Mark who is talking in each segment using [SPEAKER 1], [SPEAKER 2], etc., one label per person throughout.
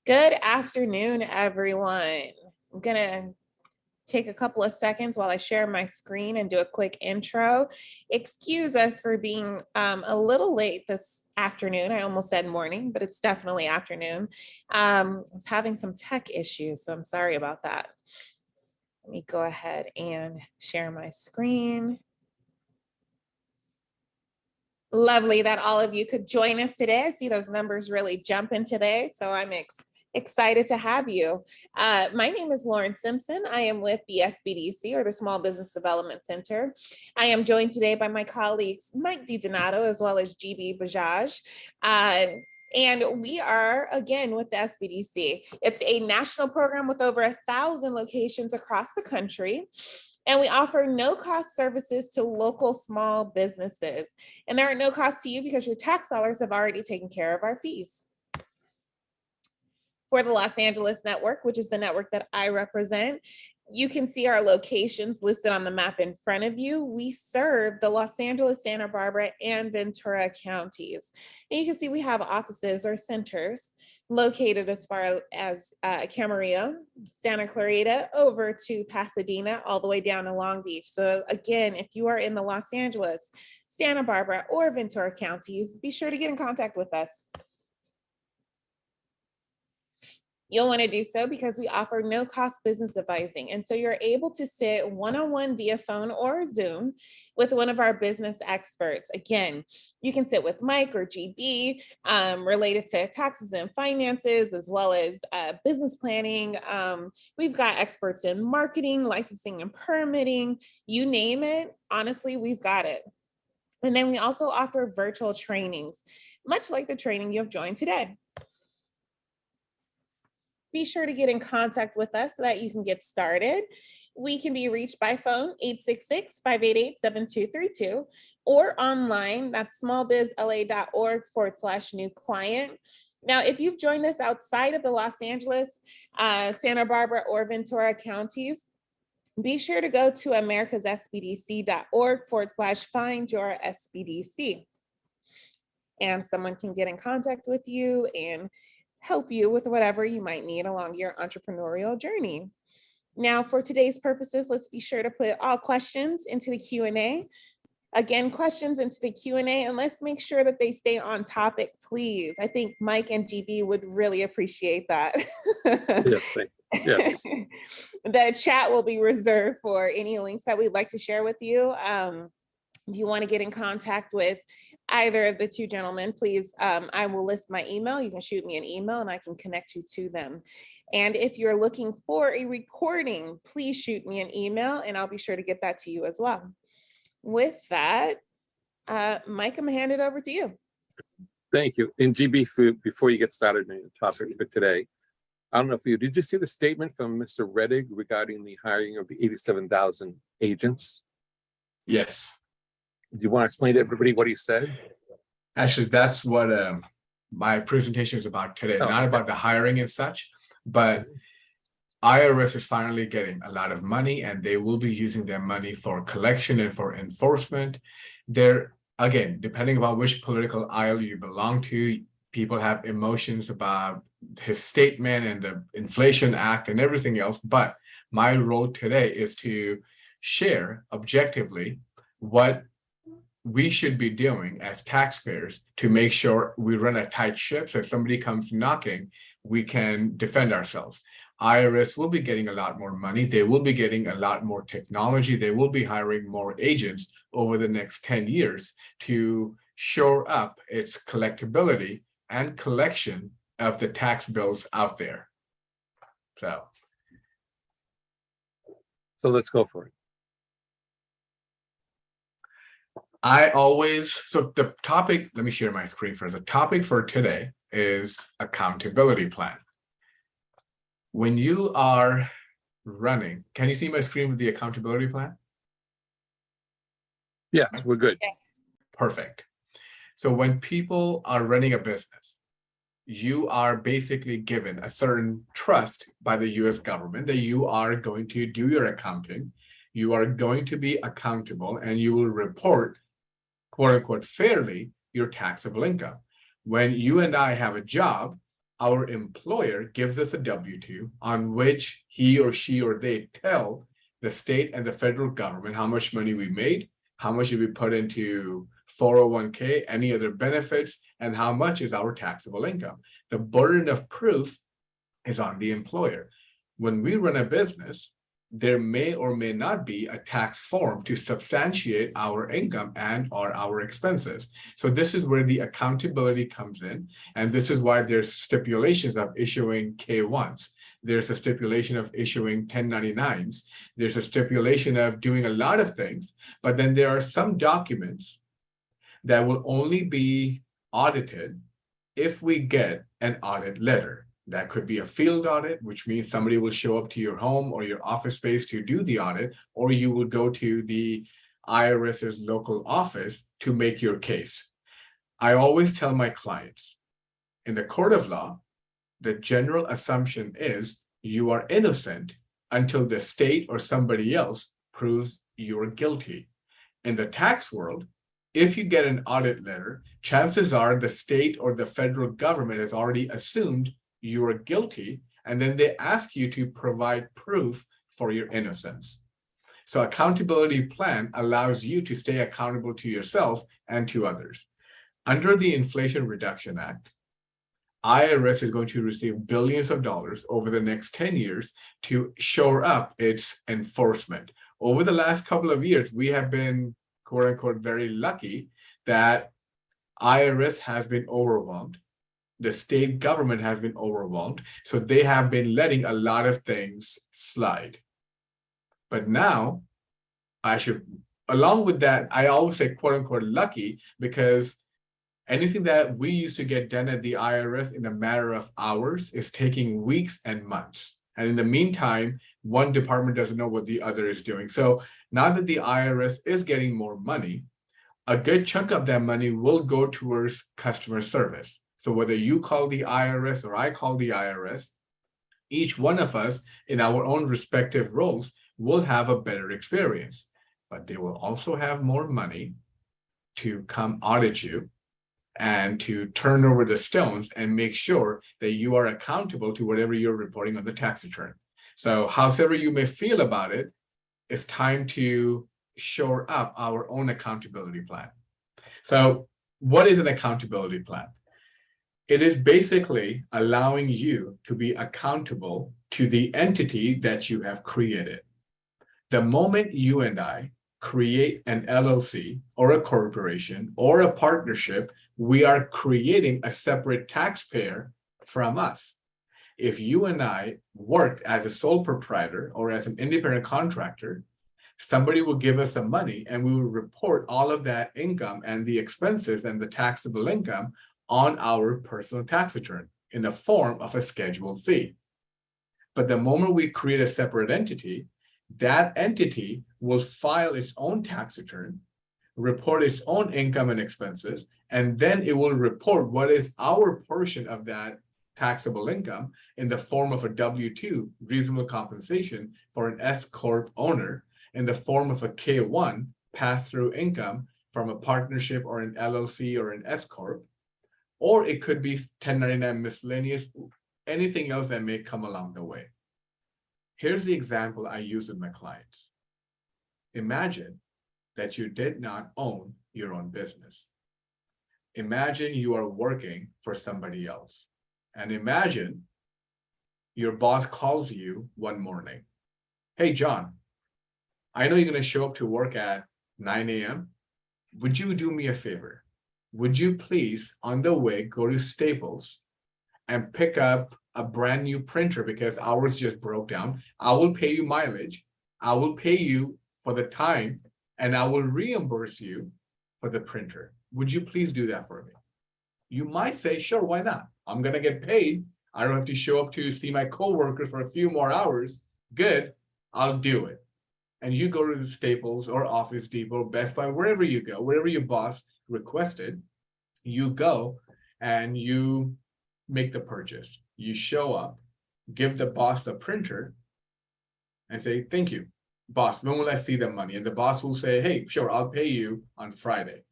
[SPEAKER 1] Good afternoon, everyone. I'm gonna take a couple of seconds while I share my screen and do a quick intro. Excuse us for being a little late this afternoon. I almost said morning, but it's definitely afternoon. I was having some tech issues, so I'm sorry about that. Let me go ahead and share my screen. Lovely that all of you could join us today. I see those numbers really jumping today, so I'm excited to have you. My name is Lauren Simpson. I am with the SBDC, or the Small Business Development Center. I am joined today by my colleagues, Mike DiDonato, as well as GB Bajaj. And we are, again, with the SBDC. It's a national program with over 1,000 locations across the country. And we offer no-cost services to local small businesses. And there are no costs to you because your tax dollars have already taken care of our fees. For the Los Angeles network, which is the network that I represent, you can see our locations listed on the map in front of you. We serve the Los Angeles, Santa Barbara, and Ventura counties. And you can see we have offices or centers located as far as Camarillo, Santa Clarita, over to Pasadena, all the way down to Long Beach. So again, if you are in the Los Angeles, Santa Barbara, or Ventura counties, be sure to get in contact with us. You'll want to do so because we offer no cost business advising. And so you're able to sit one-on-one via phone or Zoom with one of our business experts. Again, you can sit with Mike or GB related to taxes and finances, as well as business planning. We've got experts in marketing, licensing and permitting, you name it. Honestly, we've got it. And then we also offer virtual trainings, much like the training you've joined today. Be sure to get in contact with us so that you can get started. We can be reached by phone 866-588-7232 or online, that's smallbizla.org/new client. Now, if you've joined us outside of the Los Angeles, Santa Barbara, or Ventura counties, be sure to go to americassbdc.org/find-your-SBDC. And someone can get in contact with you and help you with whatever you might need along your entrepreneurial journey. Now, for today's purposes, let's be sure to put all questions into the Q&A. Again, questions into the Q&A, and let's make sure that they stay on topic, please. I think Mike and GB would really appreciate that.
[SPEAKER 2] Yes, yes.
[SPEAKER 1] The chat will be reserved for any links that we'd like to share with you. If you want to get in contact with either of the two gentlemen, please, I will list my email. You can shoot me an email and I can connect you to them. And if you're looking for a recording, please shoot me an email and I'll be sure to get that to you as well. With that, Mike, I'm gonna hand it over to you.
[SPEAKER 2] Thank you. And GB, before you get started on the topic for today, I don't know if did you see the statement from Mr. Reddig regarding the hiring of the 87,000 agents?
[SPEAKER 3] Yes.
[SPEAKER 2] Do you want to explain to everybody what he said?
[SPEAKER 3] Actually, that's what my presentation is about today. Not about the hiring and such, but IRS is finally getting a lot of money and they will be using their money for collection and for enforcement. They're, again, depending on which political aisle you belong to, people have emotions about his statement and the Inflation Act and everything else. But my role today is to share objectively what we should be doing as taxpayers to make sure we run a tight ship. So if somebody comes knocking, we can defend ourselves. IRS will be getting a lot more money. They will be getting a lot more technology. They will be hiring more agents over the next 10 years to shore up its collectability and collection of the tax bills out there. So
[SPEAKER 2] let's go for it.
[SPEAKER 3] So the topic, let me share my screen first. The topic for today is accountability plan. When you are running, can you see my screen with the accountability plan?
[SPEAKER 2] Yes, we're good.
[SPEAKER 1] Yes.
[SPEAKER 3] Perfect. So when people are running a business, you are basically given a certain trust by the US government that you are going to do your accounting, you are going to be accountable, and you will report, quote unquote, fairly your taxable income. When you and I have a job, our employer gives us a W-2 on which he or she or they tell the state and the federal government how much money we made, how much did we put into 401k, any other benefits, and how much is our taxable income. The burden of proof is on the employer. When we run a business, there may or may not be a tax form to substantiate our income and or our expenses. So this is where the accountability comes in. And this is why there's stipulations of issuing K-1s. There's a stipulation of issuing 1099s. There's a stipulation of doing a lot of things, but then there are some documents that will only be audited if we get an audit letter. That could be a field audit, which means somebody will show up to your home or your office space to do the audit, or you will go to the IRS's local office to make your case. I always tell my clients, in the court of law, the general assumption is you are innocent until the state or somebody else proves you're guilty. In the tax world, if you get an audit letter, chances are the state or the federal government has already assumed you are guilty, and then they ask you to provide proof for your innocence. So accountability plan allows you to stay accountable to yourself and to others. Under the Inflation Reduction Act, IRS is going to receive billions of dollars over the next 10 years to shore up its enforcement. Over the last couple of years, we have been, quote unquote, very lucky that IRS has been overwhelmed. The state government has been overwhelmed. So they have been letting a lot of things slide. But now, along with that, I always say, quote unquote, lucky, because anything that we used to get done at the IRS in a matter of hours is taking weeks and months. And in the meantime, one department doesn't know what the other is doing. So now that the IRS is getting more money, a good chunk of that money will go towards customer service. So whether you call the IRS or I call the IRS, each one of us in our own respective roles will have a better experience, but they will also have more money to come audit you and to turn over the stones and make sure that you are accountable to whatever you're reporting on the tax return. So however you may feel about it, it's time to shore up our own accountability plan. So what is an accountability plan? It is basically allowing you to be accountable to the entity that you have created. The moment you and I create an LLC or a corporation or a partnership, we are creating a separate taxpayer from us. If you and I work as a sole proprietor or as an independent contractor, somebody will give us the money and we will report all of that income and the expenses and the taxable income on our personal tax return in the form of a Schedule C. But the moment we create a separate entity, that entity will file its own tax return, report its own income and expenses, and then it will report what is our portion of that taxable income in the form of a W-2, reasonable compensation for an S-Corp owner, in the form of a K-1, pass-through income from a partnership or an LLC or an S-Corp, or it could be 1099 miscellaneous, anything else that may come along the way. Here's the example I use with my clients. Imagine that you did not own your own business. Imagine you are working for somebody else. And imagine your boss calls you one morning. Hey, John, I know you're going to show up to work at 9 a.m. Would you do me a favor? Would you please, on the way, go to Staples and pick up a brand new printer because ours just broke down? I will pay you mileage. I will pay you for the time, and I will reimburse you for the printer. Would you please do that for me? You might say, sure, why not? I'm going to get paid. I don't have to show up to see my coworkers for a few more hours. Good, I'll do it. And you go to the Staples or Office Depot, Best Buy, wherever you go, wherever your boss requested, you go and you make the purchase. You show up, give the boss the printer, and say, thank you, boss, when will I see the money? And the boss will say, hey, sure, I'll pay you on Friday.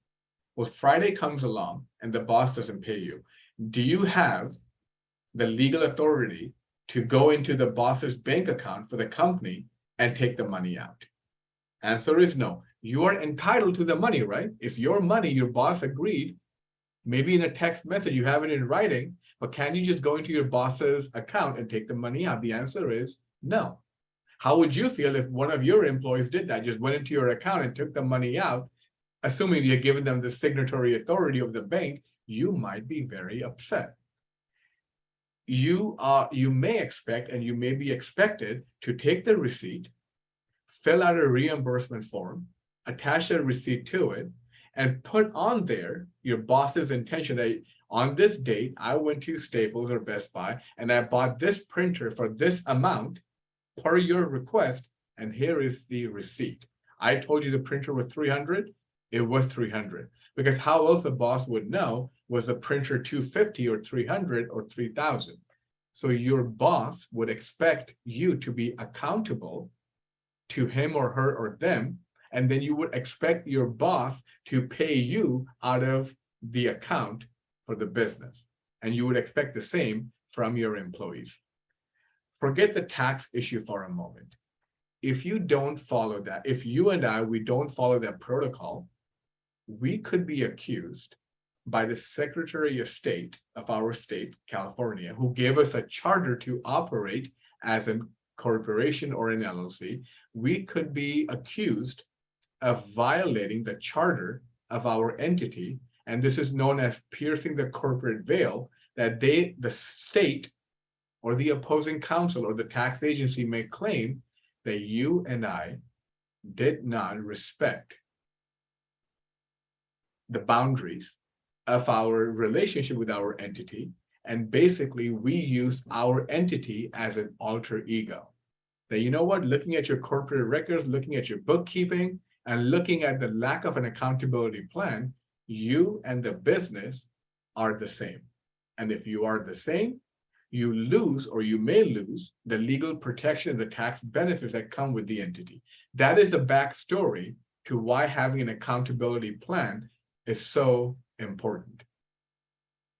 [SPEAKER 3] Well, Friday comes along and the boss doesn't pay you. Do you have the legal authority to go into the boss's bank account for the company and take the money out? Answer is no. You are entitled to the money, right? It's your money. Your boss agreed. Maybe in a text message, you have it in writing, but can you just go into your boss's account and take the money out? The answer is no. How would you feel if one of your employees did that, just went into your account and took the money out, assuming you're giving them the signatory authority of the bank? You might be very upset. You may expect, and you may be expected to take the receipt, fill out a reimbursement form, attach a receipt to it, and put on there your boss's intention that on this date, I went to Staples or Best Buy and I bought this printer for this amount per your request, and here is the receipt. I told you the printer was 300, it was 300. Because how else the boss would know was the printer 250 or 300 or 3000? So your boss would expect you to be accountable to him or her or them, and then you would expect your boss to pay you out of the account for the business. And you would expect the same from your employees. Forget the tax issue for a moment. If you don't follow that, if you and we don't follow that protocol, we could be accused by the Secretary of State of our state, California, who gave us a charter to operate as a corporation or an LLC. We could be accused of violating the charter of our entity, and this is known as piercing the corporate veil, that the state or the opposing counsel or the tax agency may claim that you and I did not respect the boundaries of our relationship with our entity, and basically we used our entity as an alter ego. That, you know what, looking at your corporate records, looking at your bookkeeping, and looking at the lack of an accountability plan, you and the business are the same. And if you are the same, you lose, or you may lose, the legal protection, the tax benefits that come with the entity. That is the backstory to why having an accountability plan is so important.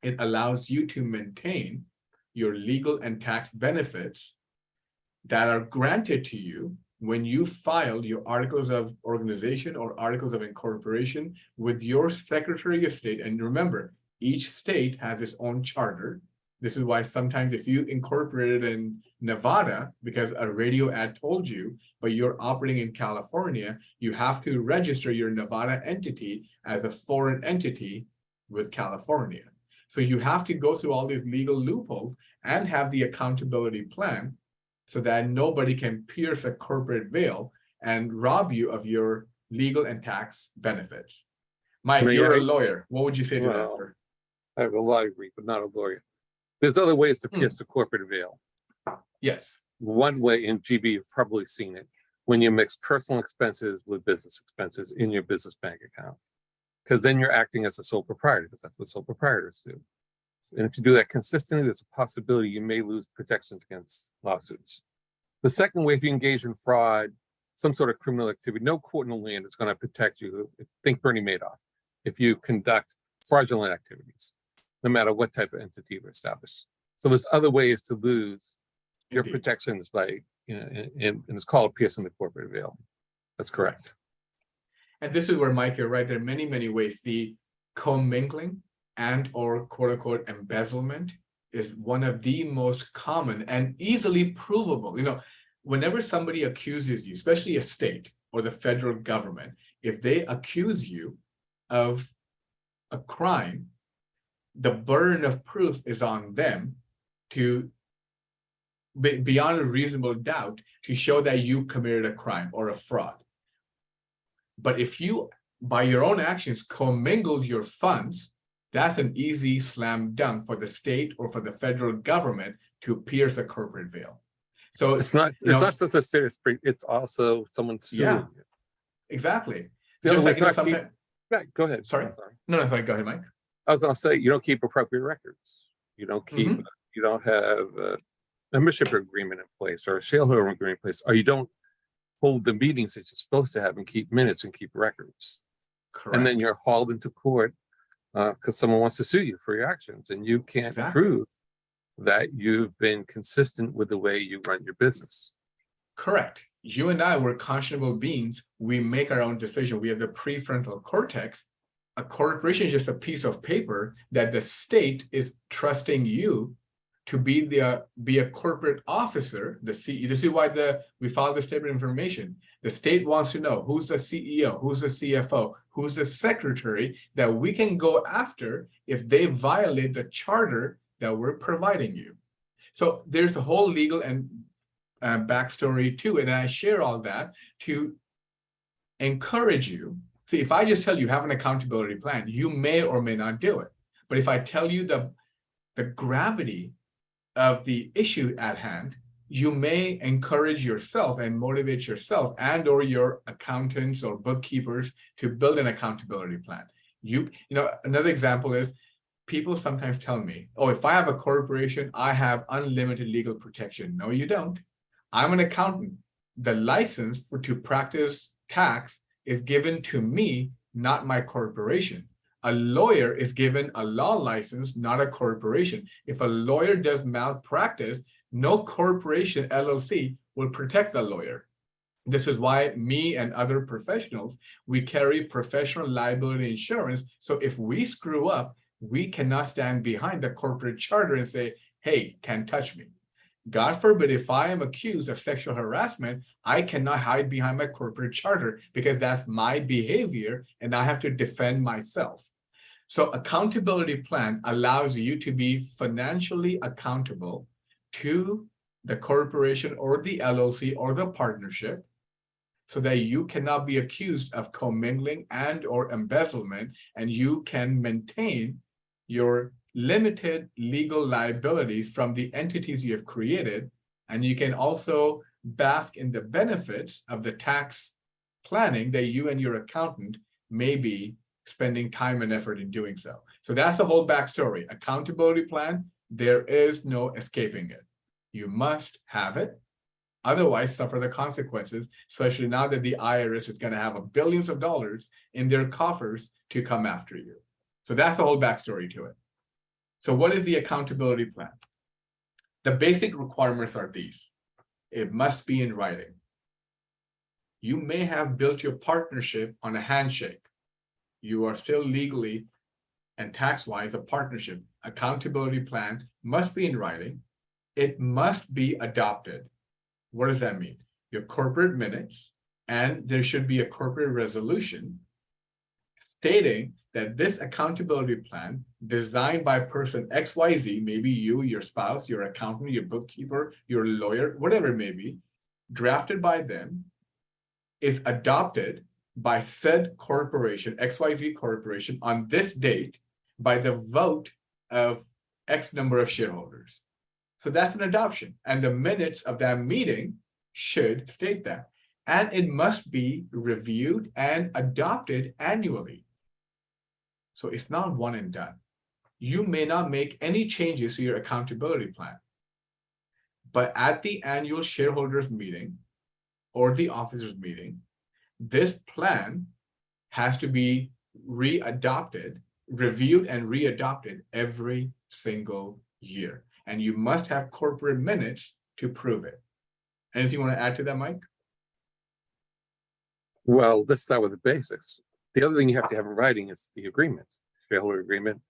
[SPEAKER 3] It allows you to maintain your legal and tax benefits that are granted to you when you file your articles of organization or articles of incorporation with your Secretary of State. And remember, each state has its own charter. This is why sometimes if you incorporated in Nevada, because a radio ad told you, but you're operating in California, you have to register your Nevada entity as a foreign entity with California. So you have to go through all these legal loopholes and have the accountability plan so that nobody can pierce a corporate veil and rob you of your legal and tax benefits. Mike, you're a lawyer. What would you say to that, sir?
[SPEAKER 2] I have a law degree, but not a lawyer. There's other ways to pierce the corporate veil.
[SPEAKER 3] Yes.
[SPEAKER 2] One way, in GB, you've probably seen it, when you mix personal expenses with business expenses in your business bank account. Because then you're acting as a sole proprietor, because that's what sole proprietors do. And if you do that consistently, there's a possibility you may lose protections against lawsuits. The second way, if you engage in fraud, some sort of criminal activity, no court in the land is going to protect you. Think Bernie Madoff. If you conduct fraudulent activities, no matter what type of entity you've established. So there's other ways to lose your protections by, and it's called piercing the corporate veil. That's correct.
[SPEAKER 3] And this is where, Mike, you're right. There are many, many ways. The commingling and or quote unquote embezzlement is one of the most common and easily provable. Whenever somebody accuses you, especially a state or the federal government, if they accuse you of a crime, the burden of proof is on them to, beyond a reasonable doubt, to show that you committed a crime or a fraud. But if you, by your own actions, commingled your funds, that's an easy slam dunk for the state or for the federal government to pierce a corporate veil. So
[SPEAKER 2] it's not just a serious breach, it's also someone suing you.
[SPEAKER 3] Exactly.
[SPEAKER 2] Just like, go ahead.
[SPEAKER 3] Sorry. No, sorry. Go ahead, Mike.
[SPEAKER 2] I was going to say, you don't keep appropriate records. You don't keep, you don't have a membership agreement in place or a shareholder agreement in place, or you don't hold the meetings that you're supposed to have and keep minutes and keep records. Correct. And then you're hauled into court because someone wants to sue you for your actions, and you can't prove that you've been consistent with the way you run your business.
[SPEAKER 3] Correct. You and I were conscionable beings. We make our own decision. We have the prefrontal cortex. A corporation is just a piece of paper that the state is trusting you to be a corporate officer, the CEO. This is why we filed the statement of information. The state wants to know who's the CEO, who's the CFO, who's the secretary that we can go after if they violate the charter that we're providing you. So there's a whole legal and backstory to it. And I share all that to encourage you. See, if I just tell you have an accountability plan, you may or may not do it. But if I tell you the gravity of the issue at hand, you may encourage yourself and motivate yourself and or your accountants or bookkeepers to build an accountability plan. Another example is people sometimes tell me, oh, if I have a corporation, I have unlimited legal protection. No, you don't. I'm an accountant. The license to practice tax is given to me, not my corporation. A lawyer is given a law license, not a corporation. If a lawyer does malpractice, no corporation LLC will protect the lawyer. This is why me and other professionals, we carry professional liability insurance. So if we screw up, we cannot stand behind the corporate charter and say, hey, can't touch me. God forbid, if I am accused of sexual harassment, I cannot hide behind my corporate charter because that's my behavior and I have to defend myself. So accountability plan allows you to be financially accountable to the corporation or the LLC or the partnership so that you cannot be accused of commingling and or embezzlement, and you can maintain your limited legal liabilities from the entities you have created, and you can also bask in the benefits of the tax planning that you and your accountant may be spending time and effort in doing so. So that's the whole backstory. Accountability plan, there is no escaping it. You must have it. Otherwise, suffer the consequences, especially now that the IRS is going to have billions of dollars in their coffers to come after you. So that's the whole backstory to it. So what is the accountability plan? The basic requirements are these. It must be in writing. You may have built your partnership on a handshake. You are still legally and tax-wise a partnership. Accountability plan must be in writing. It must be adopted. What does that mean? Your corporate minutes, and there should be a corporate resolution stating that this accountability plan designed by person XYZ, maybe you, your spouse, your accountant, your bookkeeper, your lawyer, whatever it may be, drafted by them, is adopted by said corporation, XYZ corporation, on this date by the vote of X number of shareholders. So that's an adoption. And the minutes of that meeting should state that. And it must be reviewed and adopted annually. So it's not one and done. You may not make any changes to your accountability plan. But at the annual shareholders meeting or the officers meeting, this plan has to be readopted, reviewed and readopted every single year. And you must have corporate minutes to prove it. Anything you want to add to that, Mike?
[SPEAKER 2] Well, let's start with the basics. The other thing you have to have in writing is the agreements, shareholder agreement,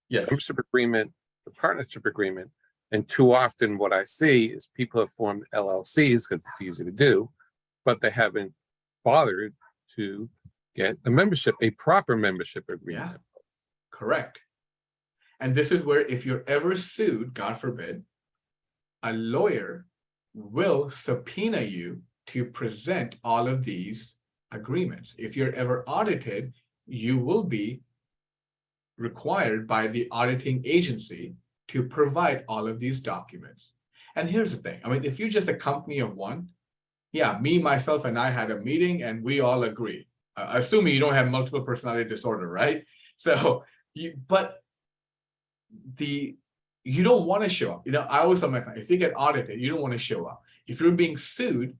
[SPEAKER 3] Yes.
[SPEAKER 2] membership agreement, the partnership agreement. And too often what I see is people have formed LLCs because it's easy to do, but they haven't bothered to get a proper membership agreement.
[SPEAKER 3] Yeah, correct. And this is where if you're ever sued, God forbid, a lawyer will subpoena you to present all of these agreements. If you're ever audited, you will be required by the auditing agency to provide all of these documents. And here's the thing. I mean, if you're just a company of one, yeah, me, myself, and I had a meeting and we all agree. Assuming you don't have multiple personality disorder, right? So, you don't want to show up. I always tell my clients, if you get audited, you don't want to show up. If you're being sued,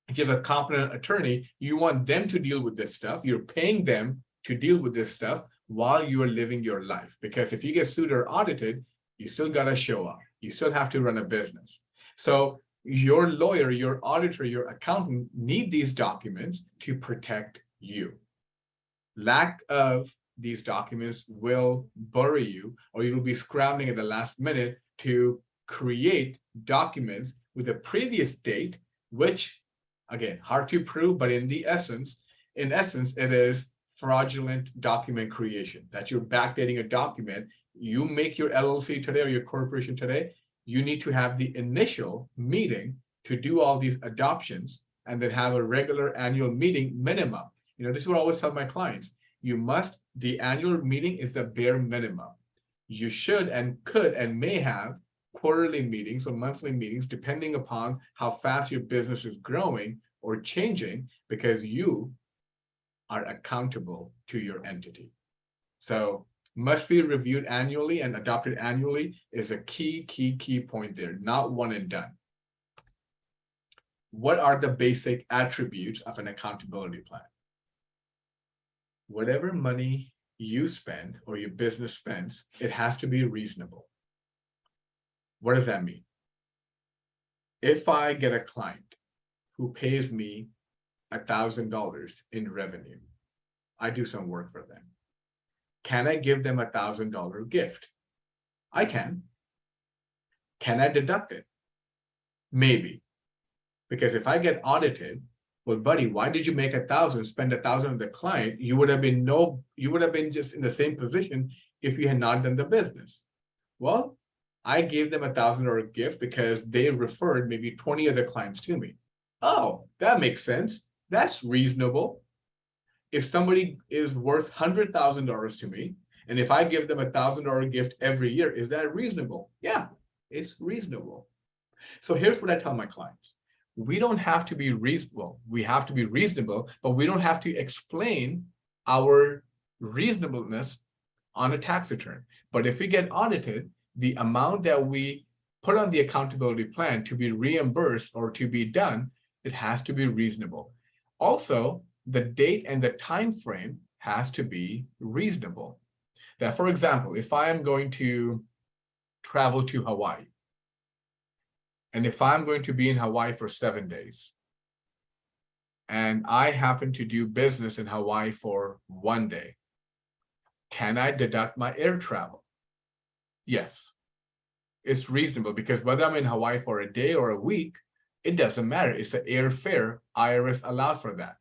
[SPEAKER 3] if you have a competent attorney, you want them to deal with this stuff. You're paying them to deal with this stuff while you are living your life. Because if you get sued or audited, You still got to show up. You still have to run a business. So your lawyer, your auditor, your accountant need these documents to protect you. Lack of these documents will bury you, or you'll be scrambling at the last minute to create documents with a previous date, which again, hard to prove, but in essence, it is fraudulent document creation. That you're backdating a document. You make your LLC today or your corporation today, you need to have the initial meeting to do all these adoptions and then have a regular annual meeting minimum. This is what I always tell my clients. The annual meeting is the bare minimum. You should and could and may have quarterly meetings or monthly meetings, depending upon how fast your business is growing or changing, because you are accountable to your entity. So must be reviewed annually and adopted annually is a key point there, not one and done. What are the basic attributes of an accountability plan? Whatever money you spend or your business spends, it has to be reasonable. What does that mean? If I get a client who pays me $1,000 in revenue, I do some work for them. Can I give them $1,000 gift? I can. Can I deduct it? Maybe. Because if I get audited, well, buddy, why did you make 1,000, spend 1,000 on the client? You would have been just in the same position if you had not done the business. Well, I gave them $1,000 gift because they referred maybe 20 other clients to me. Oh, that makes sense. That's reasonable. If somebody is worth $100,000 to me, and if I give them $1,000 gift every year, is that reasonable? Yeah, it's reasonable. So here's what I tell my clients. We don't have to be reasonable. We have to be reasonable, but we don't have to explain our reasonableness on a tax return. But if we get audited, the amount that we put on the accountability plan to be reimbursed or to be done, it has to be reasonable. Also, the date and the time frame has to be reasonable. That, for example, if I am going to travel to Hawaii, and if I'm going to be in Hawaii for 7 days, and I happen to do business in Hawaii for 1 day, can I deduct my air travel? Yes, it's reasonable, because whether I'm in Hawaii for a day or a week, it doesn't matter. It's an airfare. IRS allows for that.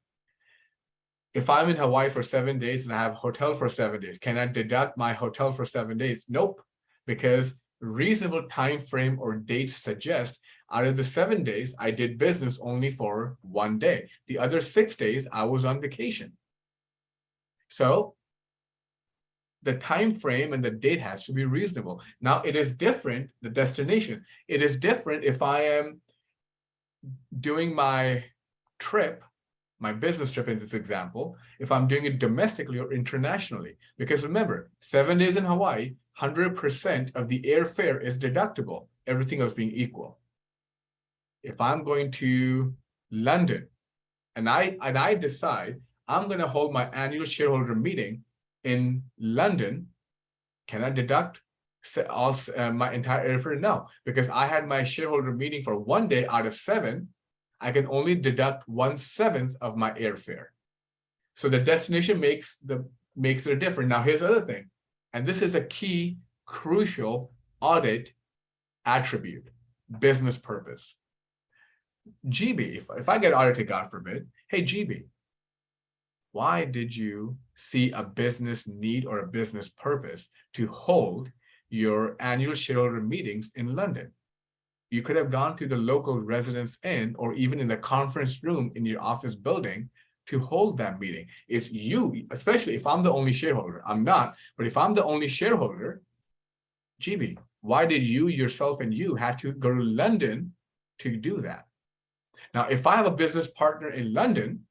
[SPEAKER 3] If I'm in Hawaii for 7 days and I have a hotel for 7 days, can I deduct my hotel for 7 days? Nope, because reasonable time frame or date suggest out of the 7 days, I did business only for 1 day. The other 6 days, I was on vacation. So the time frame and the date has to be reasonable. Now, it is different, the destination. It is different if I am doing my trip, my business trip in this example, if I'm doing it domestically or internationally. Because remember, 7 days in Hawaii, 100% of the airfare is deductible, everything else being equal. If I'm going to London and I decide I'm going to hold my annual shareholder meeting in London, can I deduct my entire airfare? No, because I had my shareholder meeting for 1 day out of 7. I can only deduct 1/7 of my airfare. So the destination makes it different. Now, here's the other thing, and this is a key, crucial audit attribute: business purpose. GB, if I get audited, God forbid, hey GB, why did you see a business need or a business purpose to hold your annual shareholder meetings in London? You could have gone to the local residence inn or even in the conference room in your office building to hold that meeting. It's you, especially if I'm the only shareholder. I'm not, but if I'm the only shareholder, GB, why did you yourself and you had to go to London to do that? Now, if I have a business partner in London,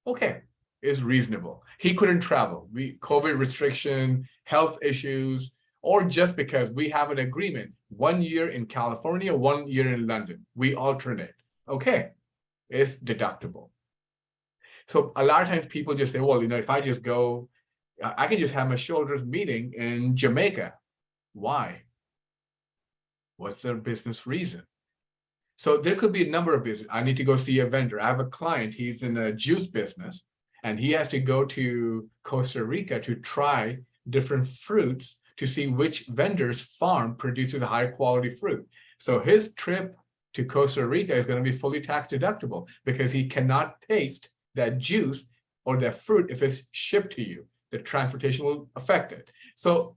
[SPEAKER 3] okay, it's reasonable. He couldn't travel. COVID restriction, health issues, or just because we have an agreement, 1 year in California, 1 year in London, we alternate. Okay, it's deductible. So a lot of times people just say, well, if I just go, I can just have my shareholders meeting in Jamaica. Why? What's their business reason? So there could be a number of business. I need to go see a vendor. I have a client, he's in the juice business, and he has to go to Costa Rica to try different fruits to see which vendor's farm produces a higher quality fruit. So his trip to Costa Rica is going to be fully tax deductible because he cannot taste that juice or that fruit if it's shipped to you. The transportation will affect it. So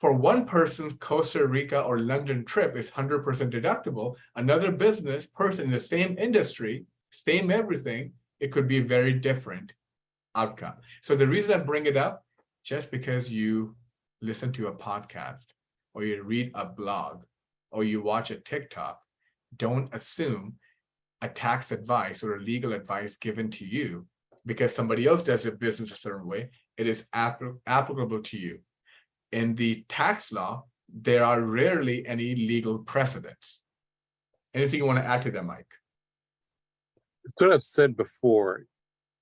[SPEAKER 3] for one person's Costa Rica or London trip is 100% deductible. Another business person in the same industry, same everything, it could be a very different outcome. So the reason I bring it up, just because you listen to a podcast or you read a blog or you watch a TikTok, don't assume a tax advice or a legal advice given to you because somebody else does a business a certain way, it is applicable to you. In the tax law, there are rarely any legal precedents. Anything you want to add to that, Mike?
[SPEAKER 2] It's what I've said before.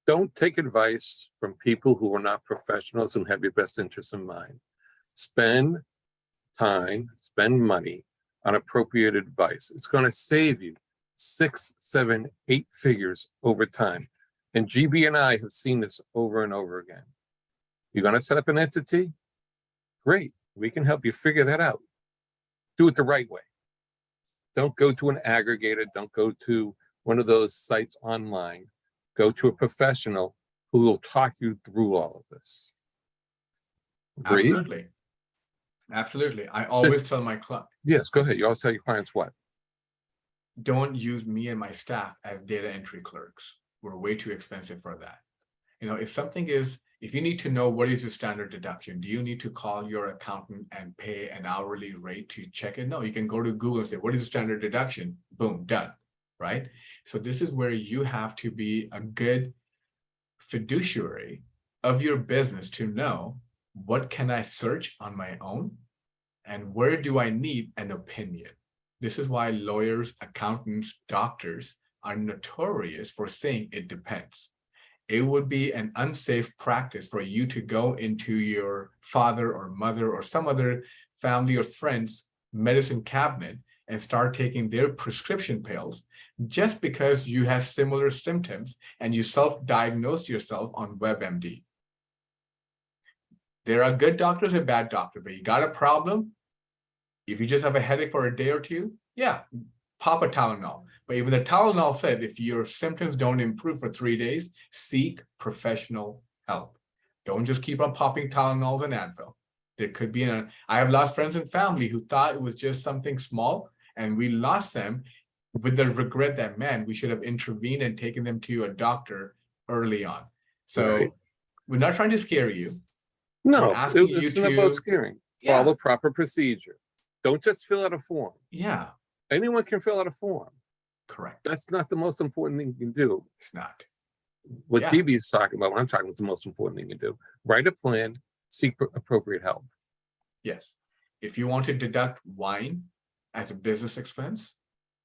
[SPEAKER 2] Don't take advice from people who are not professionals and have your best interests in mind. Spend time, spend money on appropriate advice. It's going to save you 6, 7, 8 figures over time. And GB and I have seen this over and over again. You're going to set up an entity? Great. We can help you figure that out. Do it the right way. Don't go to an aggregator. Don't go to one of those sites online. Go to a professional who will talk you through all of this. Agreed?
[SPEAKER 3] Absolutely. Absolutely. I always tell my client.
[SPEAKER 2] Yes, go ahead. You always tell your clients what?
[SPEAKER 3] Don't use me and my staff as data entry clerks. We're way too expensive for that. You know, if you need to know what is your standard deduction, do you need to call your accountant and pay an hourly rate to check it? No, you can go to Google and say, what is the standard deduction? Boom, done, right? So this is where you have to be a good fiduciary of your business to know what can I search on my own and where do I need an opinion? This is why lawyers, accountants, doctors are notorious for saying it depends. It would be an unsafe practice for you to go into your father or mother or some other family or friend's medicine cabinet and start taking their prescription pills just because you have similar symptoms and you self-diagnose yourself on WebMD. There are good doctors and bad doctors, but you got a problem. If you just have a headache for a day or two, yeah, pop a Tylenol. But even the Tylenol said, if your symptoms don't improve for 3 days, seek professional help. Don't just keep on popping Tylenols and Advil. There could be I have lost friends and family who thought it was just something small, and we lost them with the regret that, man, we should have intervened and taken them to a doctor early on. So
[SPEAKER 2] Right.
[SPEAKER 3] We're not trying to scare you.
[SPEAKER 2] No,
[SPEAKER 3] We're asking you
[SPEAKER 2] it's not about scaring. Follow proper procedure. Don't just fill out a form.
[SPEAKER 3] Yeah,
[SPEAKER 2] Anyone can fill out a form.
[SPEAKER 3] correct.
[SPEAKER 2] That's not the most important thing you can do.
[SPEAKER 3] It's not.
[SPEAKER 2] What
[SPEAKER 3] Yeah.
[SPEAKER 2] GB is talking about, what I'm talking about, is the most important thing you do. Write a plan, seek appropriate help.
[SPEAKER 3] Yes. If you want to deduct wine as a business expense,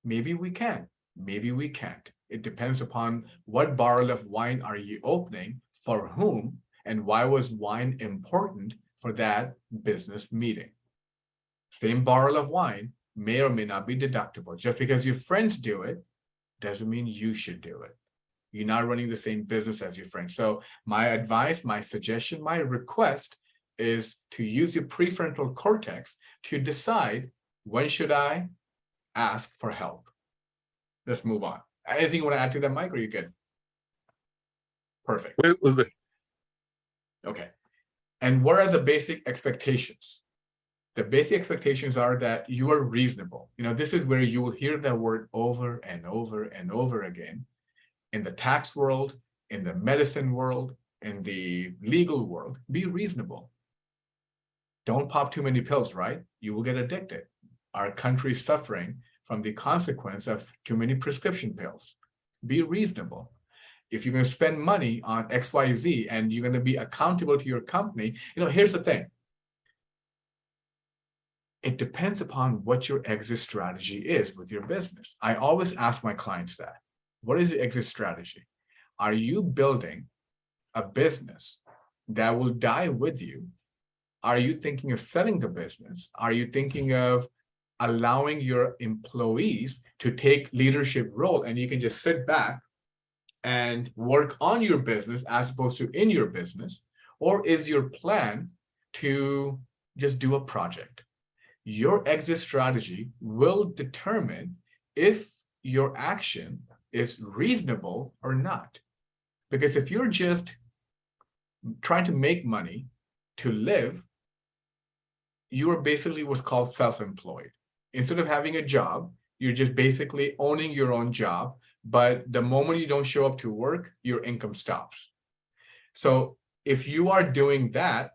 [SPEAKER 3] maybe we can, maybe we can't. It depends upon what barrel of wine are you opening, for whom, and why was wine important for that business meeting. Same barrel of wine may or may not be deductible. Just because your friends do it doesn't mean you should do it. You're not running the same business as your friends. So my advice, my suggestion, my request is to use your prefrontal cortex to decide, when should I ask for help? Let's move on. Anything you want to add to that, Mike, or are you good? Perfect.
[SPEAKER 2] Wait.
[SPEAKER 3] Okay. And what are the basic expectations? The basic expectations are that you are reasonable. You know, this is where you will hear that word over and over and over again. In the tax world, in the medicine world, in the legal world, be reasonable. Don't pop too many pills, right? You will get addicted. Our country is suffering from the consequence of too many prescription pills. Be reasonable. If you're going to spend money on XYZ and you're going to be accountable to your company, you know, here's the thing. It depends upon what your exit strategy is with your business. I always ask my clients that. What is your exit strategy? Are you building a business that will die with you? Are you thinking of selling the business? Are you thinking of allowing your employees to take leadership role, and you can just sit back and work on your business as opposed to in your business? Or is your plan to just do a project? Your exit strategy will determine if your action is reasonable or not. Because if you're just trying to make money to live, you are basically what's called self-employed. Instead of having a job, you're just basically owning your own job. But the moment you don't show up to work, your income stops. So if you are doing that,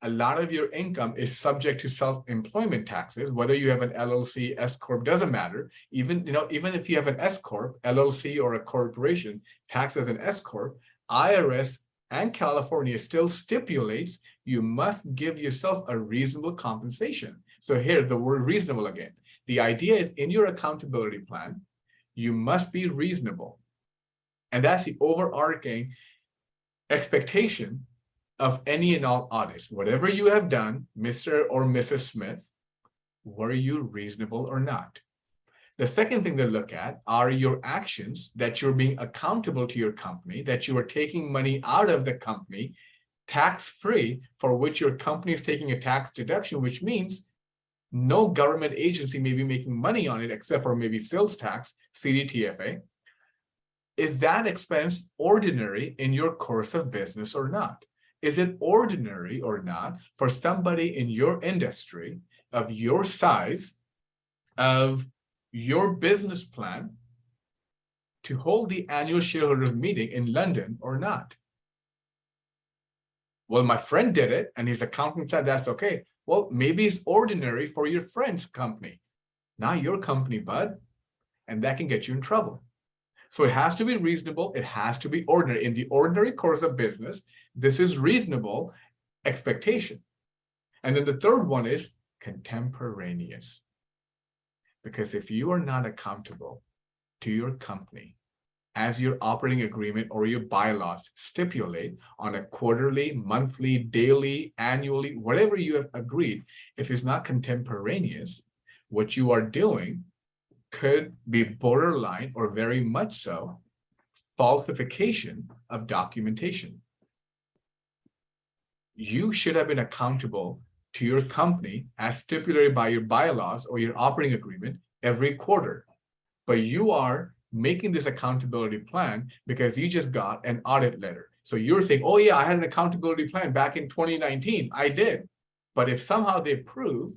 [SPEAKER 3] a lot of your income is subject to self-employment taxes, whether you have an LLC, S Corp, doesn't matter. Even if you have an S Corp, LLC, or a corporation taxed as an S Corp, IRS and California still stipulates you must give yourself a reasonable compensation. So here, the word reasonable again. The idea is in your accountability plan, you must be reasonable. And that's the overarching expectation of any and all audits. Whatever you have done, Mr. or Mrs. Smith, were you reasonable or not? The second thing to look at are your actions that you're being accountable to your company, that you are taking money out of the company tax-free, for which your company is taking a tax deduction, which means no government agency may be making money on it except for maybe sales tax, CDTFA. Is that expense ordinary in your course of business or not? Is it ordinary or not for somebody in your industry, of your size, of your business plan, to hold the annual shareholders meeting in London or not? Well, my friend did it and his accountant said that's okay. Well, maybe it's ordinary for your friend's company, not your company, bud. And that can get you in trouble. So it has to be reasonable. It has to be ordinary. In the ordinary course of business, this is reasonable expectation. And then the third one is contemporaneous. Because if you are not accountable to your company as your operating agreement or your bylaws stipulate on a quarterly, monthly, daily, annually, whatever you have agreed, if it's not contemporaneous, what you are doing could be borderline or very much so falsification of documentation. You should have been accountable to your company as stipulated by your bylaws or your operating agreement every quarter. But you are making this accountability plan because you just got an audit letter. So you're thinking, oh yeah, I had an accountability plan back in 2019. I did. But if somehow they prove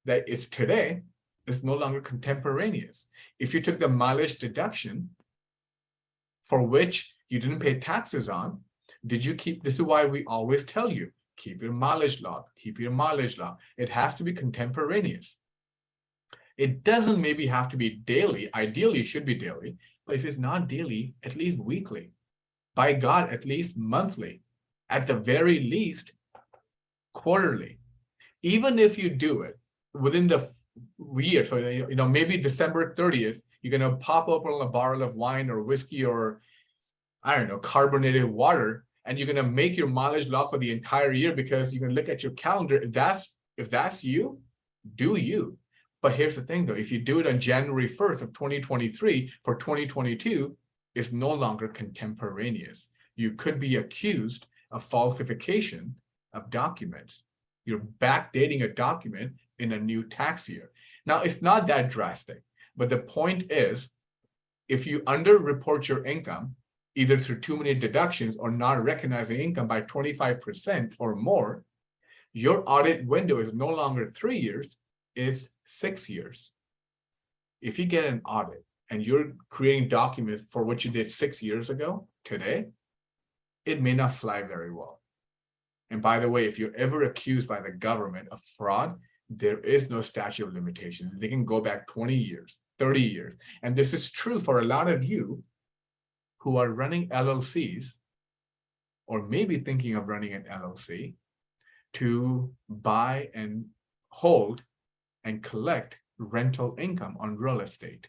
[SPEAKER 3] that it's today, it's no longer contemporaneous. If you took the mileage deduction for which you didn't pay taxes on, did you keep, this is why we always tell you, keep your mileage log, keep your mileage log. It has to be contemporaneous. It doesn't maybe have to be daily. Ideally, it should be daily. But if it's not daily, at least weekly. By God, at least monthly. At the very least, quarterly. Even if you do it within the year, so maybe December 30th, you're going to pop open a bottle of wine or whiskey or, I don't know, carbonated water, and you're going to make your mileage log for the entire year because you can look at your calendar. If that's you, do you. But here's the thing though, if you do it on January 1st of 2023 for 2022, it's no longer contemporaneous. You could be accused of falsification of documents. You're backdating a document in a new tax year. Now, it's not that drastic, but the point is, if you underreport your income, either through too many deductions or not recognizing income by 25% or more, your audit window is no longer 3 years, it's 6 years. If you get an audit and you're creating documents for what you did 6 years ago, today, it may not fly very well. And by the way, if you're ever accused by the government of fraud, there is no statute of limitations. They can go back 20 years, 30 years. And this is true for a lot of you who are running LLCs or maybe thinking of running an LLC to buy and hold and collect rental income on real estate.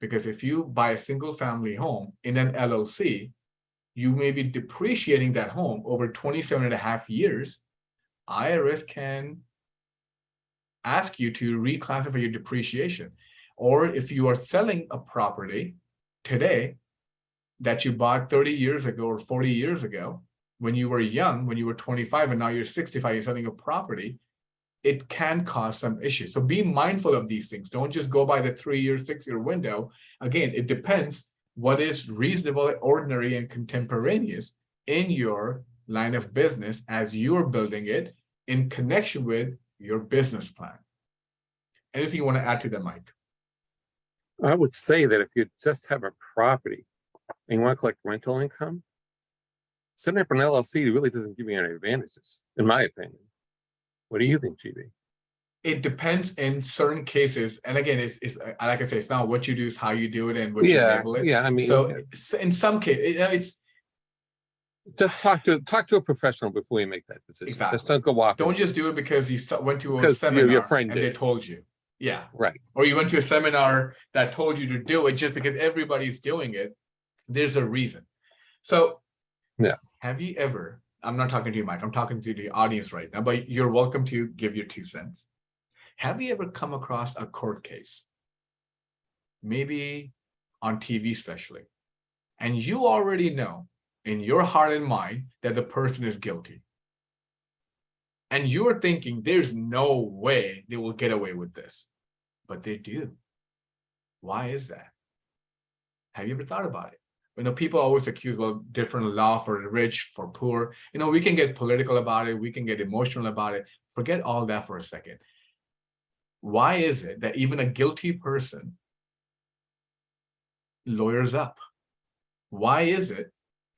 [SPEAKER 3] Because if you buy a single family home in an LLC, you may be depreciating that home over 27.5 years. IRS can ask you to reclassify your depreciation. Or if you are selling a property today that you bought 30 years ago or 40 years ago, when you were young, when you were 25 and now you're 65, you're selling a property, it can cause some issues. So be mindful of these things. Don't just go by the 3-year, 6-year window. Again, it depends what is reasonable, ordinary, and contemporaneous in your line of business as you're building it in connection with your business plan. Anything you want to add to that, Mike?
[SPEAKER 2] I would say that if you just have a property and you want to collect rental income, setting up an LLC really doesn't give you any advantages, in my opinion. What do you think, GB?
[SPEAKER 3] It depends in certain cases. And again, it's like I say, it's not what you do, it's how you do it and what you label it.
[SPEAKER 2] Yeah, I mean,
[SPEAKER 3] So in some cases, it's
[SPEAKER 2] just talk to a professional before you make that decision.
[SPEAKER 3] Exactly.
[SPEAKER 2] Just don't go off.
[SPEAKER 3] Don't just do it because you went to a
[SPEAKER 2] Because
[SPEAKER 3] seminar
[SPEAKER 2] your friend
[SPEAKER 3] and
[SPEAKER 2] did.
[SPEAKER 3] they told you. Yeah.
[SPEAKER 2] Right.
[SPEAKER 3] Or you went to a seminar that told you to do it just because everybody's doing it. There's a reason. So
[SPEAKER 2] yeah.
[SPEAKER 3] Have you ever, I'm not talking to you, Mike, I'm talking to the audience right now, but you're welcome to give your 2 cents. Have you ever come across a court case, maybe on TV especially, and you already know in your heart and mind that the person is guilty? And you're thinking there's no way they will get away with this, but they do. Why is that? Have you ever thought about it? You know, people always accuse, well, different law for the rich, for poor. You know, we can get political about it. We can get emotional about it. Forget all that for a second. Why is it that even a guilty person lawyers up? Why is it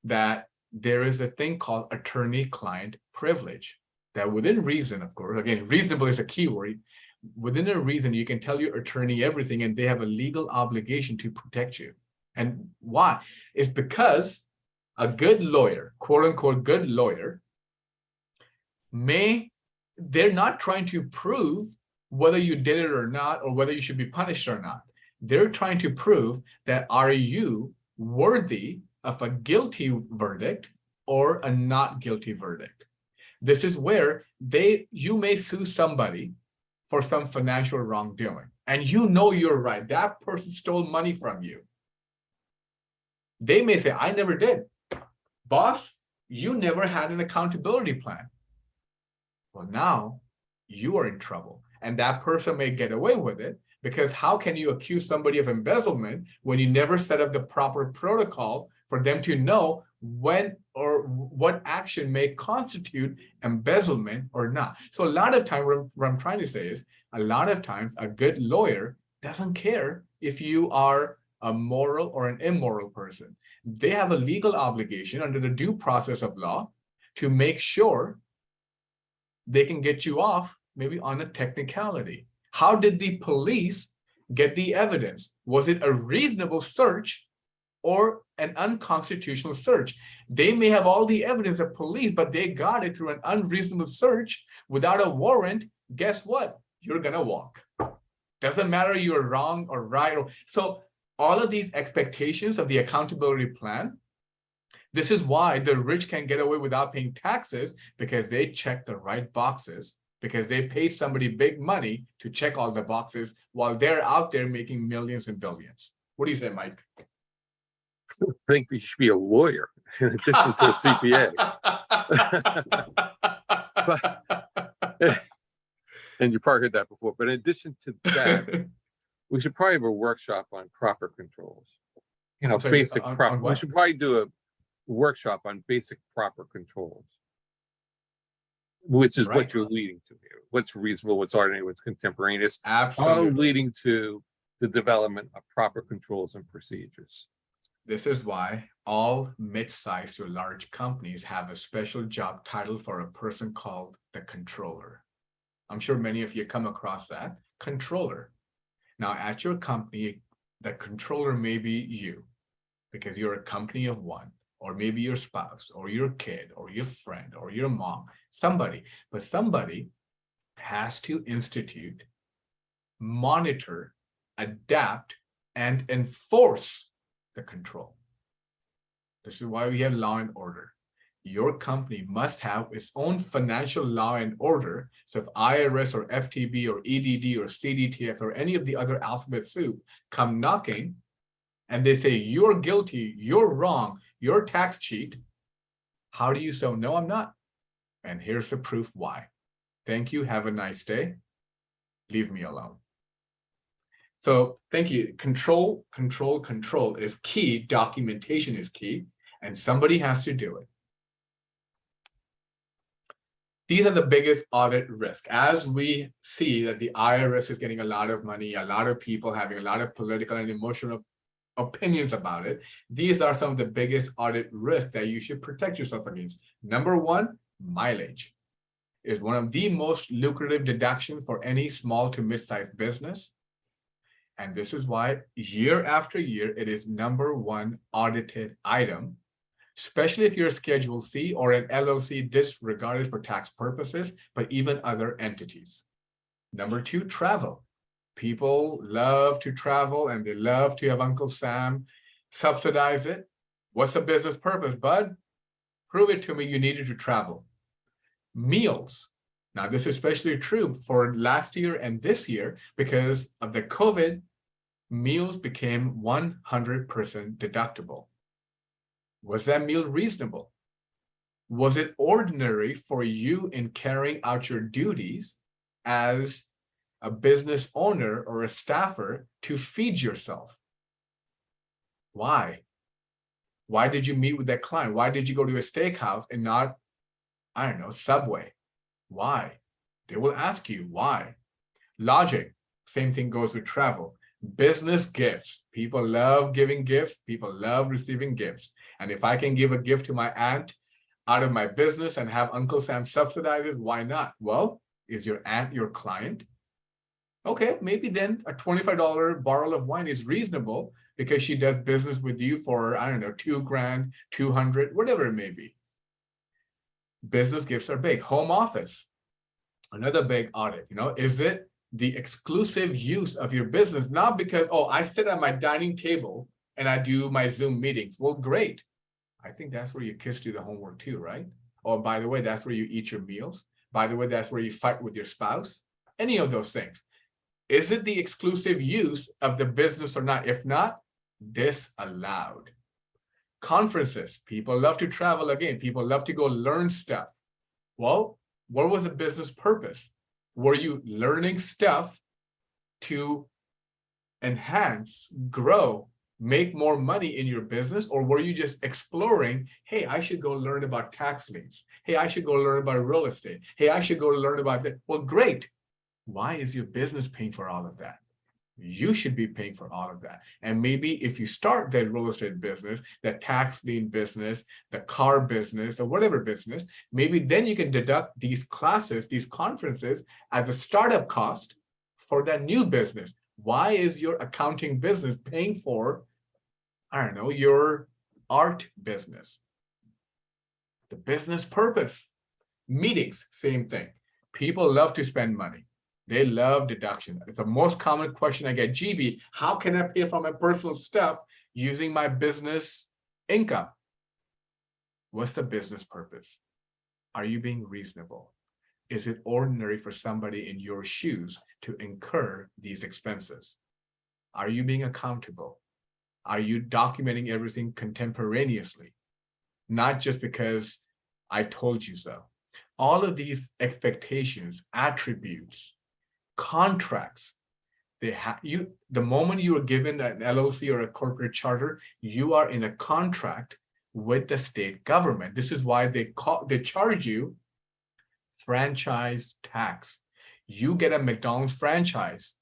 [SPEAKER 3] that there is a thing called attorney-client privilege? That within reason, of course, again, reasonable is a key word. Within a reason, you can tell your attorney everything and they have a legal obligation to protect you. And why? It's because a good lawyer, quote unquote, good lawyer, they're not trying to prove whether you did it or not, or whether you should be punished or not. They're trying to prove that are you worthy of a guilty verdict or a not guilty verdict. This is where you may sue somebody for some financial wrongdoing, and you know you're right. That person stole money from you. They may say, I never did. Boss, you never had an accountability plan. Well, now you are in trouble, and that person may get away with it, because how can you accuse somebody of embezzlement when you never set up the proper protocol for them to know when or what action may constitute embezzlement or not? So a lot of times, what I'm trying to say is, a lot of times a good lawyer doesn't care if you are a moral or an immoral person. They have a legal obligation under the due process of law to make sure they can get you off maybe on a technicality. How did the police get the evidence? Was it a reasonable search or an unconstitutional search? They may have all the evidence of police, but they got it through an unreasonable search without a warrant. Guess what? You're gonna walk. Doesn't matter you're wrong or right. So all of these expectations of the accountability plan, this is why the rich can get away without paying taxes, because they check the right boxes, because they paid somebody big money to check all the boxes while they're out there making millions and billions. What do you say, Mike?
[SPEAKER 2] I think you should be a lawyer in addition to a CPA. And you probably heard that before. But in addition to that, we should probably have a workshop on proper controls. You know,
[SPEAKER 3] sorry,
[SPEAKER 2] basic
[SPEAKER 3] on
[SPEAKER 2] proper.
[SPEAKER 3] what?
[SPEAKER 2] We should probably do a workshop on basic proper controls, which is
[SPEAKER 3] Right.
[SPEAKER 2] what you're leading to here. What's reasonable, what's ordinary, what's contemporaneous, all
[SPEAKER 3] Absolutely.
[SPEAKER 2] leading to the development of proper controls and procedures.
[SPEAKER 3] This is why all mid-sized to large companies have a special job title for a person called the controller. I'm sure many of you come across that, controller. Now at your company, the controller may be you, because you're a company of one, or maybe your spouse, or your kid, or your friend, or your mom, somebody. But somebody has to institute, monitor, adapt, and enforce the control. This is why we have law and order. your company must have its own financial law and order. So if IRS or FTB or EDD or CDTF or any of the other alphabet soup come knocking and they say, you're guilty, you're wrong, you're tax cheat, how do you say, no, I'm not? And here's the proof why. Thank you. Have a nice day. Leave me alone. So thank you. Control is key. Documentation is key, and somebody has to do it. These are the biggest audit risk. As we see that the IRS is getting a lot of money, a lot of people having a lot of political and emotional opinions about it, these are some of the biggest audit risks that you should protect yourself against. Number one, mileage is one of the most lucrative deductions for any small to mid-sized business. And this is why year after year, it is number one audited item, especially if you're a Schedule C or an LLC disregarded for tax purposes, but even other entities. Number two, travel. People love to travel and they love to have Uncle Sam subsidize it. What's the business purpose, bud? Prove it to me you needed to travel. Meals. Now, this is especially true for last year and this year because of the COVID, meals became 100% deductible. Was that meal reasonable? Was it ordinary for you in carrying out your duties as a business owner or a staffer to feed yourself? Why? Why did you meet with that client? Why did you go to a steakhouse and not, I don't know, Subway? Why? They will ask you why. Logic, same thing goes with travel. Business gifts. People love giving gifts. People love receiving gifts. And if I can give a gift to my aunt out of my business and have Uncle Sam subsidize it, why not? Well, is your aunt your client? Okay, maybe then a $25 bottle of wine is reasonable because she does business with you for, I don't know, $2,000, 200, whatever it may be. Business gifts are big. Home office, another big audit. Is it the exclusive use of your business? Not because, oh, I sit at my dining table and I do my Zoom meetings. Well, great. I think that's where your kids do the homework too, right? Oh, by the way, that's where you eat your meals. By the way, that's where you fight with your spouse. Any of those things. Is it the exclusive use of the business or not? If not, disallowed. Conferences. People love to travel again. People love to go learn stuff. Well, what was the business purpose? Were you learning stuff to enhance, grow, make more money in your business? Or were you just exploring, hey, I should go learn about tax liens. Hey, I should go learn about real estate. Hey, I should go learn about that. Well, great. Why is your business paying for all of that? You should be paying for all of that. And maybe if you start that real estate business, that tax lien business, the car business, or whatever business, maybe then you can deduct these classes, these conferences as a startup cost for that new business. Why is your accounting business paying for, I don't know, your art business? The business purpose. Meetings, same thing. People love to spend money. They love deduction. It's the most common question I get. GB, how can I pay for my personal stuff using my business income? What's the business purpose? Are you being reasonable? Is it ordinary for somebody in your shoes to incur these expenses? Are you being accountable? Are you documenting everything contemporaneously? Not just because I told you so. All of these expectations, attributes, contracts, the moment you are given an LLC or a corporate charter, you are in a contract with the state government. This is why they charge you franchise tax. You get a McDonald's franchise.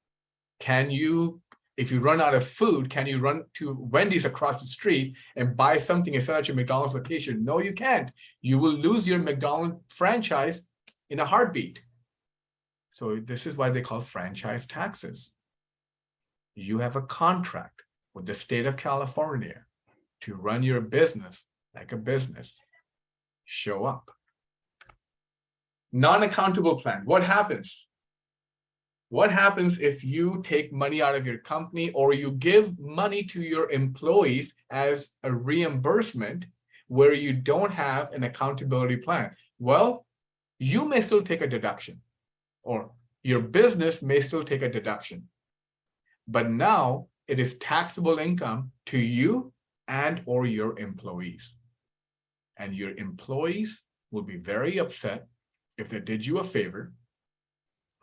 [SPEAKER 3] If you run out of food, can you run to Wendy's across the street and buy something and sell at your McDonald's location? No, you can't. You will lose your McDonald's franchise in a heartbeat. So this is why they call franchise taxes. You have a contract with the state of California to run your business like a business. Show up. Non-accountable plan. What happens? What happens if you take money out of your company or you give money to your employees as a reimbursement, where you don't have an accountability plan. Well, you may still take a deduction, or your business may still take a deduction. But now it is taxable income to you and or your employees. And your employees will be very upset if they did you a favor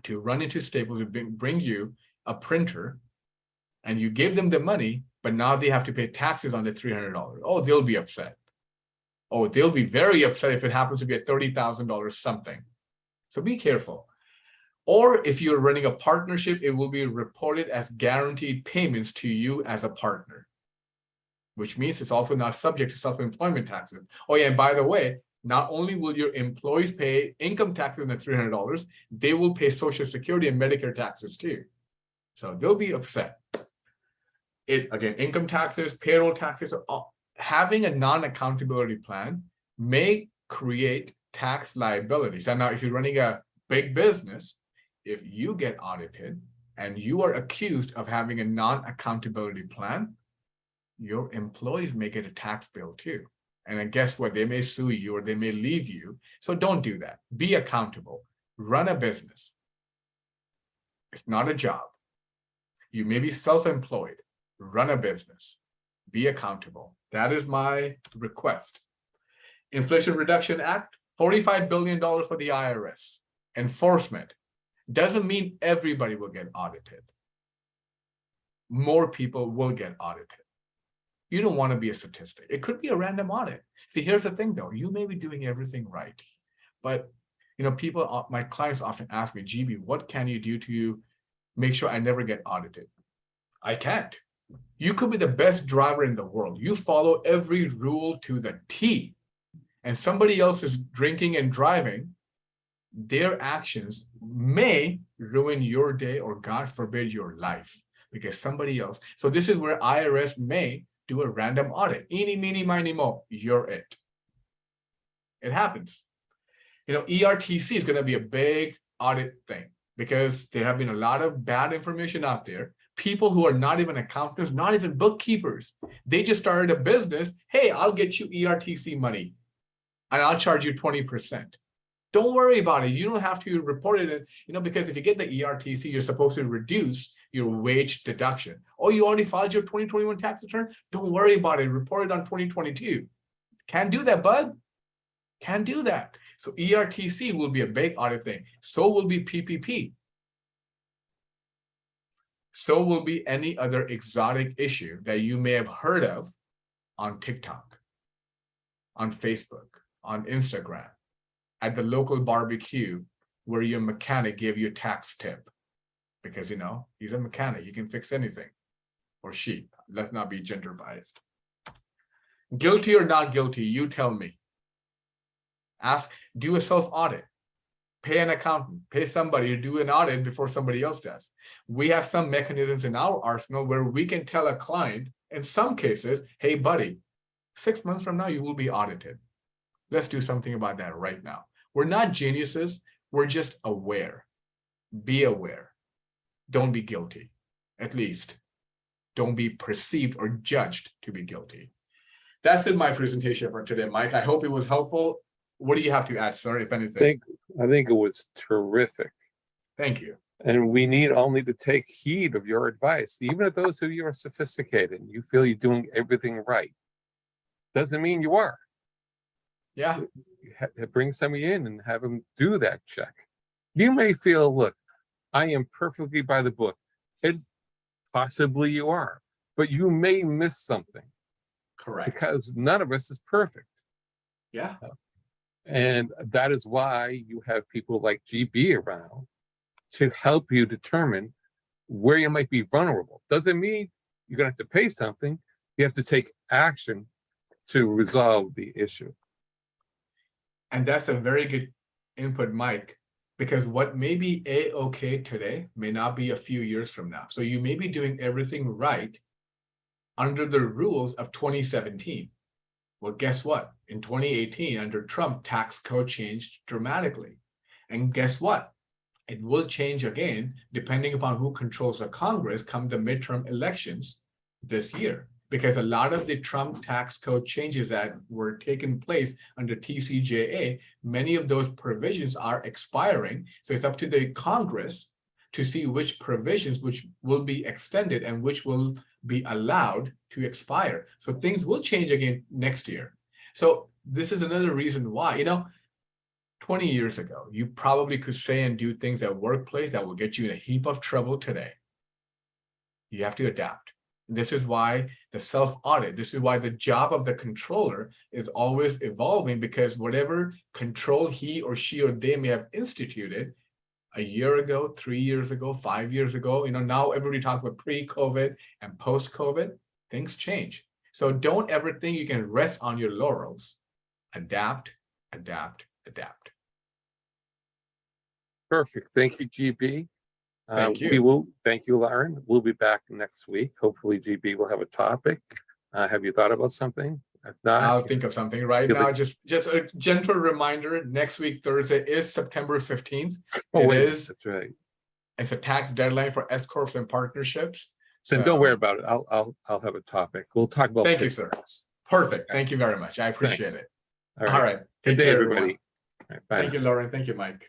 [SPEAKER 3] to run into Staples and bring you a printer, and you gave them the money, but now they have to pay taxes on the $300. Oh, they'll be upset. Oh, they'll be very upset if it happens to be a $30,000 something. So be careful. Or if you're running a partnership, it will be reported as guaranteed payments to you as a partner, which means it's also not subject to self-employment taxes. Oh yeah, and by the way, not only will your employees pay income taxes on the $300, they will pay Social Security and Medicare taxes too. So they'll be upset. Again, income taxes, payroll taxes, having a non-accountability plan may create tax liabilities. And now if you're running a big business, if you get audited and you are accused of having a non-accountability plan, your employees may get a tax bill too. And then guess what? They may sue you or they may leave you. So don't do that. Be accountable. Run a business. It's not a job. You may be self-employed. Run a business. Be accountable. That is my request. Inflation Reduction Act, $45 billion for the IRS. Enforcement doesn't mean everybody will get audited. More people will get audited. You don't want to be a statistic. It could be a random audit. See, here's the thing though, you may be doing everything right, but people, my clients often ask me, GB, what can you do to make sure I never get audited? I can't. You could be the best driver in the world. You follow every rule to the T, and somebody else is drinking and driving. Their actions may ruin your day or God forbid your life because somebody else. So this is where IRS may do a random audit. Eeny, meeny, miny, mo, you're it. It happens. ERTC is going to be a big audit thing because there have been a lot of bad information out there. People who are not even accountants, not even bookkeepers, they just started a business. Hey, I'll get you ERTC money and I'll charge you 20%. Don't worry about it. You don't have to report it, because if you get the ERTC, you're supposed to reduce your wage deduction. Oh, you already filed your 2021 tax return? Don't worry about it. Report it on 2022. Can't do that, bud. Can't do that. So ERTC will be a big audit thing. So will be PPP. So will be any other exotic issue that you may have heard of on TikTok, on Facebook, on Instagram, at the local barbecue where your mechanic gave you a tax tip because, he's a mechanic. He can fix anything, or she. Let's not be gender biased. Guilty or not guilty, you tell me. Do a self-audit. Pay an accountant, pay somebody to do an audit before somebody else does. We have some mechanisms in our arsenal where we can tell a client, in some cases, hey, buddy, 6 months from now, you will be audited. Let's do something about that right now. We're not geniuses. We're just aware. Be aware. Don't be guilty. At least don't be perceived or judged to be guilty. That's in my presentation for today, Mike. I hope it was helpful. What do you have to add, sir, if anything?
[SPEAKER 2] I think it was terrific.
[SPEAKER 3] Thank you.
[SPEAKER 2] And we need only to take heed of your advice, even of those of you are sophisticated and you feel you're doing everything right. Doesn't mean you are.
[SPEAKER 3] Yeah.
[SPEAKER 2] Bring somebody in and have them do that check. You may feel, look, I am perfectly by the book. And possibly you are, but you may miss something.
[SPEAKER 3] Correct.
[SPEAKER 2] Because none of us is perfect.
[SPEAKER 3] Yeah.
[SPEAKER 2] And that is why you have people like GB around to help you determine where you might be vulnerable. Doesn't mean you're going to have to pay something. You have to take action to resolve the issue.
[SPEAKER 3] And that's a very good input, Mike, because what may be A-okay today may not be a few years from now. So you may be doing everything right under the rules of 2017. Well, guess what? In 2018, under Trump, tax code changed dramatically. And guess what? It will change again, depending upon who controls the Congress come the midterm elections this year. because a lot of the Trump tax code changes that were taking place under TCJA, many of those provisions are expiring. So it's up to the Congress to see which provisions which will be extended and which will be allowed to expire. So things will change again next year. So this is another reason why, 20 years ago, you probably could say and do things at workplace that will get you in a heap of trouble today. You have to adapt. This is why the self-audit, this is why the job of the controller is always evolving, because whatever control he or she or they may have instituted a year ago, 3 years ago, 5 years ago, now everybody talks about pre-COVID and post-COVID, things change. So don't ever think you can rest on your laurels. Adapt, adapt, adapt.
[SPEAKER 2] Perfect. Thank you, GB.
[SPEAKER 3] Thank you.
[SPEAKER 2] Thank you, Lauren. We'll be back next week. Hopefully GB will have a topic. Have you thought about something? If not,
[SPEAKER 3] I'll think of something right now. Just a gentle reminder, next week, Thursday is September 15th.
[SPEAKER 2] That's right.
[SPEAKER 3] It's a tax deadline for S Corps and partnerships.
[SPEAKER 2] Then don't worry about it. I'll have a topic. We'll talk about.
[SPEAKER 3] Thank you, sir. Perfect. Thank you very much. I appreciate it. All right.
[SPEAKER 2] Good day, everybody.
[SPEAKER 3] Thank you, Lauren. Thank you, Mike.